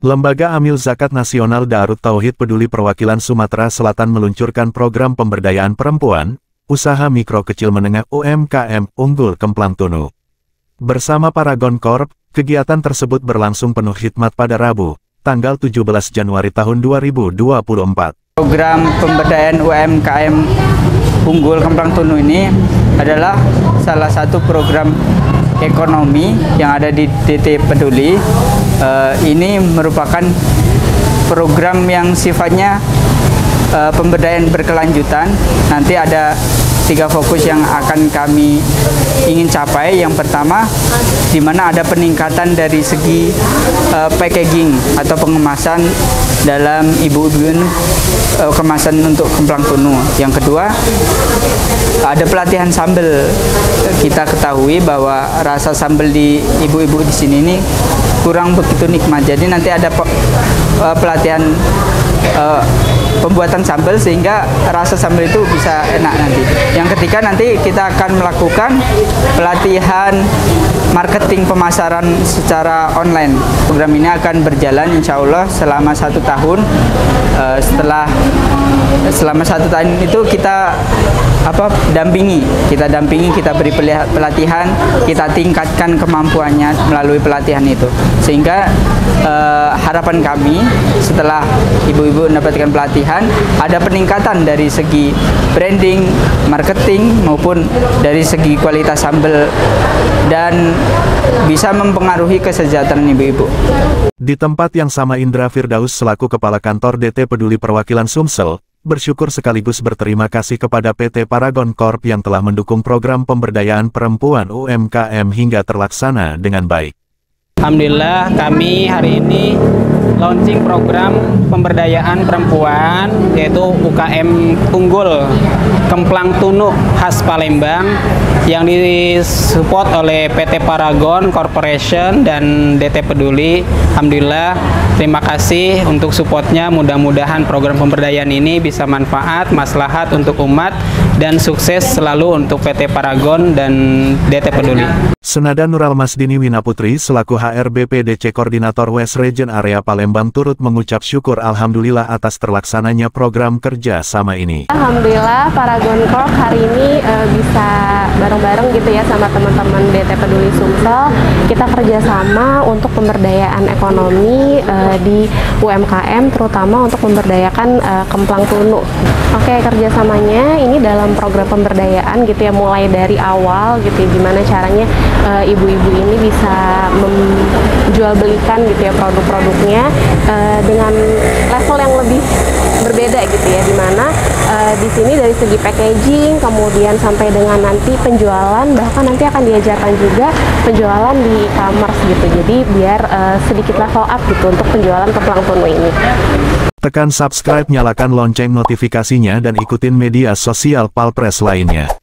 Lembaga Amil Zakat Nasional Darut Tauhid Peduli Perwakilan Sumatera Selatan meluncurkan program pemberdayaan perempuan, usaha mikro kecil menengah UMKM Unggul Kemplang Tunu. Bersama Paragon Corp, kegiatan tersebut berlangsung penuh hikmat pada Rabu, tanggal 17 Januari tahun 2024. Program pemberdayaan UMKM Unggul Kemplang Tunu ini adalah salah satu program ekonomi yang ada di DT Peduli. Ini merupakan program yang sifatnya pemberdayaan berkelanjutan. Nanti ada 3 fokus yang akan kami ingin capai. Yang pertama, di mana ada peningkatan dari segi packaging atau pengemasan dalam ibu-ibu kemasan untuk Kemplang Tunu. Yang kedua, ada pelatihan sambal. Kita ketahui bahwa rasa sambal di ibu-ibu di sini ini kurang begitu nikmat. Jadi nanti ada pelatihan pembuatan sambal sehingga rasa sambal itu bisa enak nanti. Yang ketiga, nanti kita akan melakukan pelatihan marketing pemasaran secara online. Program ini akan berjalan insya Allah selama 1 tahun. Selama 1 tahun itu kita dampingi, kita beri pelatihan, kita tingkatkan kemampuannya melalui pelatihan itu. Sehingga harapan kami setelah ibu-ibu mendapatkan pelatihan, ada peningkatan dari segi branding, marketing, maupun dari segi kualitas sambal dan bisa mempengaruhi kesejahteraan ibu-ibu. Di tempat yang sama, Indra Firdaus selaku Kepala Kantor DT Peduli Perwakilan Sumsel, bersyukur sekaligus berterima kasih kepada PT Paragon Corp yang telah mendukung program pemberdayaan perempuan UMKM hingga terlaksana dengan baik. Alhamdulillah, kami hari ini launching program pemberdayaan perempuan yaitu UKM Unggul Kemplang Tunu khas Palembang yang disupport oleh PT Paragon Corporation dan DT Peduli. Alhamdulillah, terima kasih untuk supportnya. Mudah-mudahan program pemberdayaan ini bisa manfaat, maslahat untuk umat, dan sukses selalu untuk PT Paragon dan DT Peduli. Senada Nural Masdini Winaputri selaku HRBPDC Koordinator West Region Area Palembang turut mengucap syukur alhamdulillah atas terlaksananya program kerja sama ini. Alhamdulillah Paragon Corp hari ini bisa bareng-bareng gitu ya sama teman-teman DT Peduli Sumsel. Kita kerjasama untuk pemberdayaan ekonomi di UMKM, terutama untuk memberdayakan Kemplang Tunu. Oke, kerjasamanya ini dalam program pemberdayaan gitu ya, mulai dari awal gitu ya, gimana caranya ibu-ibu ini bisa menjual belikan gitu ya produk-produknya dengan level yang lebih berbeda gitu ya, dimana di sini dari segi packaging, kemudian sampai dengan nanti penjualan, bahkan nanti akan diajarkan juga penjualan di e-commerce gitu, jadi biar sedikit level up gitu untuk penjualan Kemplang Tunu ini. Tekan subscribe, nyalakan lonceng notifikasinya dan ikutin media sosial Palpres lainnya.